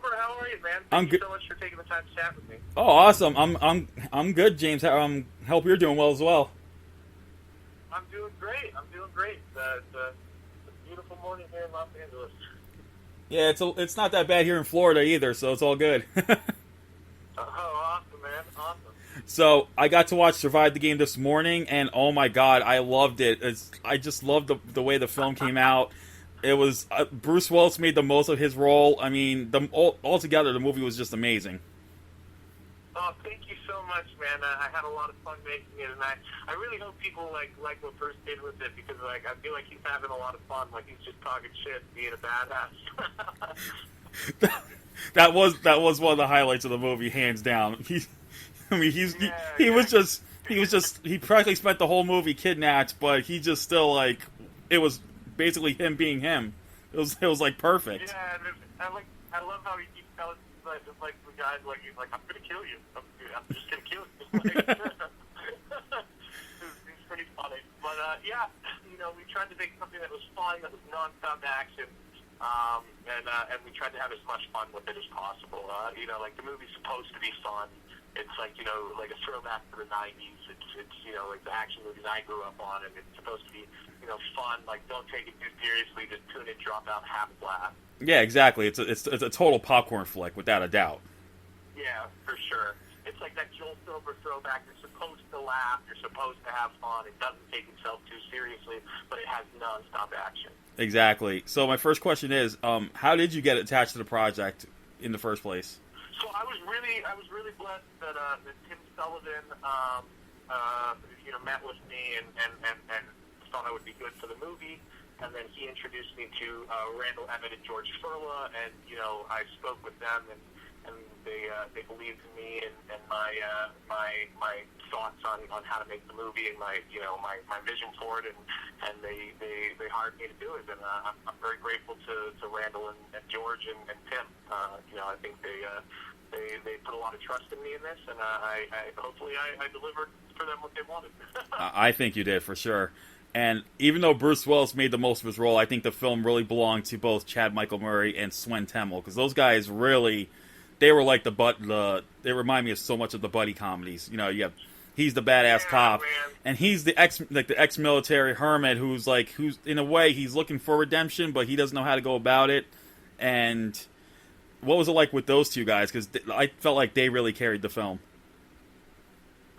Albert. How are you, man? I'm Thank you good. so much for taking the time to chat with me. Oh, awesome. I'm good, James. Hope you're doing well as well. I'm doing great. I'm doing great. It's a beautiful morning here in Los Angeles. Yeah, it's not that bad here in Florida either, so it's all good. Oh, awesome, man. Awesome. So I got to watch Survive the Game this morning, and oh my god, I loved it. I just loved the way the film came out. It was Bruce Willis made the most of his role. I mean, altogether the movie was just amazing. Oh, thank you so much, man. I had a lot of fun making it, and I really hope people like what Bruce did with it because I feel like he's having a lot of fun. Like he's just talking shit, being a badass. That was one of the highlights of the movie, hands down. He practically spent the whole movie kidnapped, but he just still like it was basically him being him. It was like perfect. Yeah, and I love how he keeps telling like the guys he's like I'm gonna kill you. I'm just gonna kill you. He's pretty funny. But yeah, we tried to make something that was fun, that was non-stop action. And we tried to have as much fun with it as possible. Like the movie's supposed to be fun. It's like, like a throwback to the 90s. It's like the action movies I grew up on, and it's supposed to be, fun. Like, don't take it too seriously. Just tune in, drop out, have a laugh. Yeah, exactly. It's a total popcorn flick, without a doubt. Yeah, for sure. It's like that Joel Silver throwback. You're supposed to laugh. You're supposed to have fun. It doesn't take itself too seriously, but it has non-stop action. Exactly. So my first question is, how did you get attached to the project in the first place? So I was really blessed that Tim Sullivan, met with me and thought I would be good for the movie. And then he introduced me to Randall Emmett and George Furla, and I spoke with them, and they believed in me and my thoughts on how to make the movie and my vision for it, and they hired me to do it, and I'm very grateful to Randall and George and Tim. I think they put a lot of trust in me in this, and hopefully I delivered for them what they wanted. I think you did, for sure. And even though Bruce Willis made the most of his role, I think the film really belonged to both Chad Michael Murray and Swen Temmel, because those guys really, they were like they remind me of so much of the buddy comedies. He's the badass cop, man. and he's the ex-military hermit who's in a way he's looking for redemption, but he doesn't know how to go about it. And what was it like with those two guys? Because I felt like they really carried the film.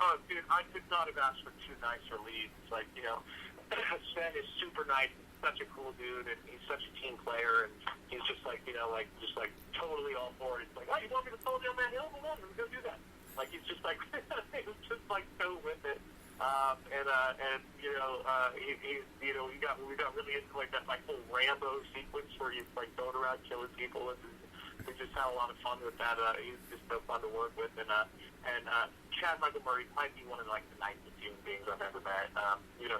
Oh, dude, I could not have asked for two nicer leads. Like, Sven is super nice, such a cool dude, and he's such a team player, and he's just totally all for it. It's like, oh, you want me to follow you on that hill? Well, let's go do that. Like, he's just like, he was just so with it. We got really into that whole Rambo sequence where he's going around killing people, and we just had a lot of fun with that. He's just so fun to work with, and Chad Michael Murray might be one of the nicest human beings I've ever met.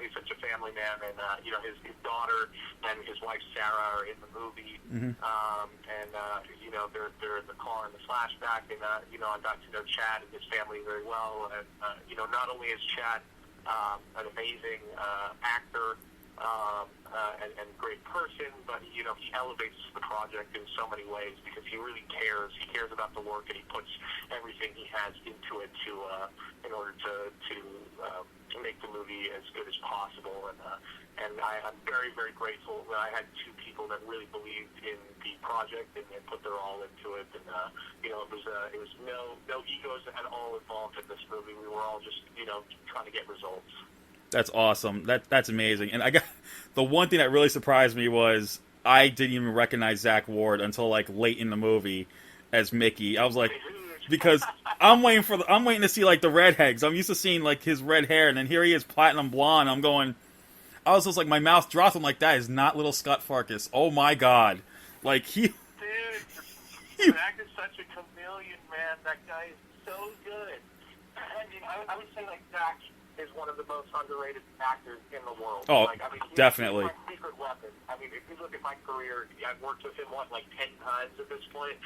He's such a family man, and his daughter and his wife Sarah are in the movie, Mm-hmm. they're in the car in the flashback, and I got to know Chad and his family very well, and not only is Chad an amazing actor and great person, but he elevates the project in so many ways because he really cares. He cares about the work, and he puts everything he has into it in order to make the movie as good as possible. And I'm very, very grateful that I had two people that really believed in the project and put their all into it. And it was no egos at all involved in this movie. We were all just trying to get results. That's awesome. That's amazing. And the one thing that really surprised me was I didn't even recognize Zach Ward until late in the movie as Mickey. I was like, because I'm waiting to see the redheads. I'm used to seeing his red hair, and then here he is, platinum blonde. I was just my mouth dropped. I'm like, that is not little Scott Farkas. Oh my god, Dude, Zach is such a chameleon, man. That guy is so good. I mean, I would say Zach is one of the most underrated actors in the world. Oh, definitely. He's my secret weapon. I mean, if you look at my career, I've worked with him 10 times at this point.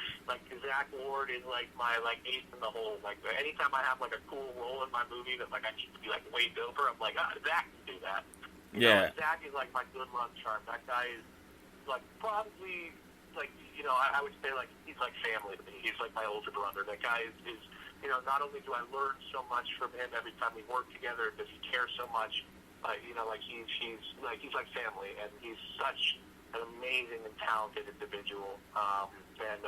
Zach Ward is my ace in the hole. Anytime I have a cool role in my movie that I need to be waved over, I'm like, Zach can do that. Yeah. Zach is my good luck charm. That guy is probably like, I would say, like, he's like family to me. He's like my older brother. That guy is not only do I learn so much from him every time we work together, does he care so much, like he's like family, and he's such an amazing and talented individual. And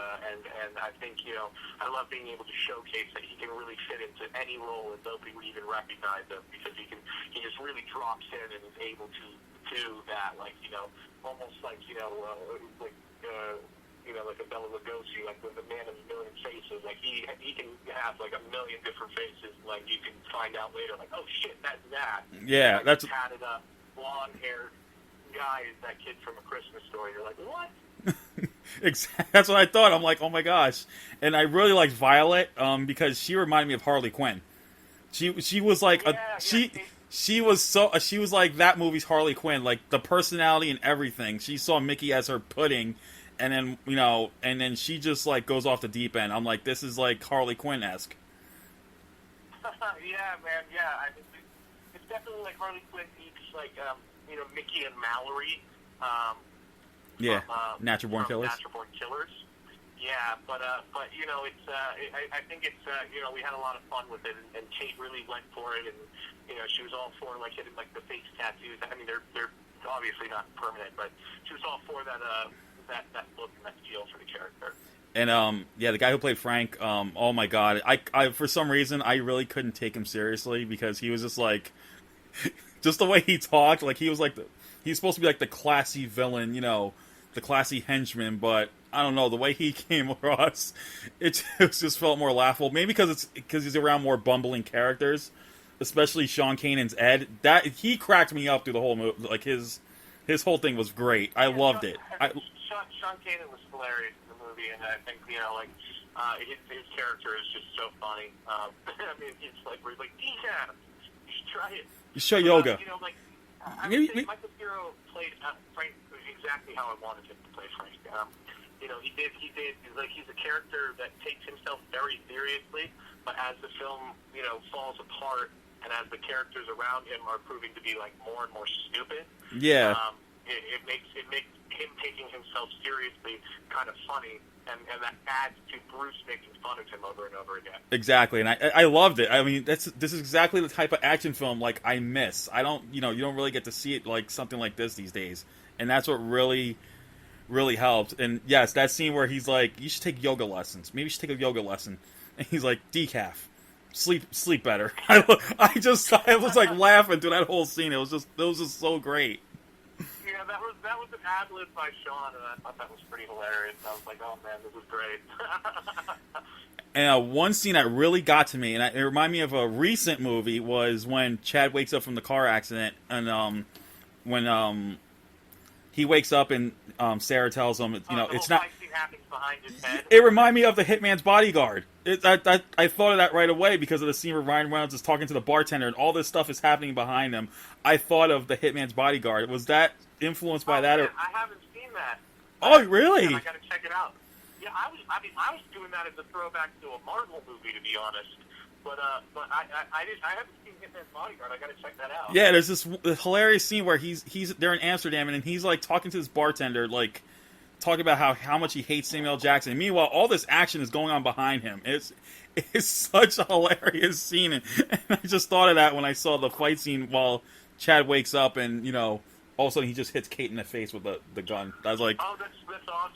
I think, I love being able to showcase that he can really fit into any role and nobody would even recognize him, because he just really drops in and is able to do that, like, almost like, like a Bela Lugosi, like the man of a million faces. Like he can have like a million different faces. Like you can find out later, like, oh shit, that's that. Yeah, like, that's tatted up, blonde-haired guy is that kid from A Christmas Story. You're like, what? Exactly. That's what I thought. I'm like, oh my gosh. And I really liked Violet, because she reminded me of Harley Quinn. She was like she was like that movie's Harley Quinn, like the personality and everything. She saw Mickey as her pudding, and then and then she just like goes off the deep end. I'm like, this is like Harley Quinn-esque. Yeah, man. Yeah, I mean, it's definitely like Harley Quinn meets like Mickey and Mallory. From Natural Born Killers. Natural Born Killers. Yeah, but it's I think it's we had a lot of fun with it, and Kate really went for it, and she was all for like hitting like the face tattoos. I mean, they're obviously not permanent, but she was all for that look and that feel for the character. And the guy who played Frank, oh my god, I for some reason I really couldn't take him seriously, because he was just like, just the way he talked, like he was like he's supposed to be like the classy villain, the classy henchman, but I don't know, the way he came across, it just felt more laughable. Maybe because he's around more bumbling characters, especially Sean Kanan's Ed. That he cracked me up through the whole movie. Like his whole thing was great. I loved it. Sean Kanan was hilarious in the movie, and I think his character is just so funny. I mean, he's like, we're like, decaf, you should try it. You show yoga. I would say Michael Cera played Frank exactly how I wanted him to play Frank. He did. He's a character that takes himself very seriously, but as the film, falls apart, and as the characters around him are proving to be like more and more stupid. Yeah. It makes him taking himself seriously kind of funny, and that adds to Bruce making fun of him over and over again. Exactly, and I loved it. I mean, this is exactly the type of action film like I miss. I don't, you don't really get to see it like something like this these days, and that's what really helped. And yes, that scene where he's like, you should take yoga lessons. Maybe you should take a yoga lesson. And he's like, decaf. Sleep better. I was like laughing through that whole scene. It was just so great. Yeah, that was an ad-lib by Sean, and I thought that was pretty hilarious. I was like, oh man, this is great. And one scene that really got to me, and it reminded me of a recent movie, was when Chad wakes up from the car accident, and when he wakes up and Sarah tells him, it's not. Happens behind his head. It reminded me of The Hitman's Bodyguard. I thought of that right away because of the scene where Ryan Reynolds is talking to the bartender and all this stuff is happening behind him. I thought of The Hitman's Bodyguard. Was that influenced by that? Man, I haven't seen that. Oh, really? I gotta check it out. Yeah, I was doing that as a throwback to a Marvel movie, to be honest. But I haven't seen Hitman's Bodyguard. I gotta check that out. Yeah, there's this hilarious scene where they're in Amsterdam and he's like talking to this bartender, like talking about how much he hates Samuel L. Jackson. And meanwhile, all this action is going on behind him. It's such a hilarious scene, and I just thought of that when I saw the fight scene while Chad wakes up and all of a sudden he just hits Kate in the face with the gun. I was like, oh, that's awesome.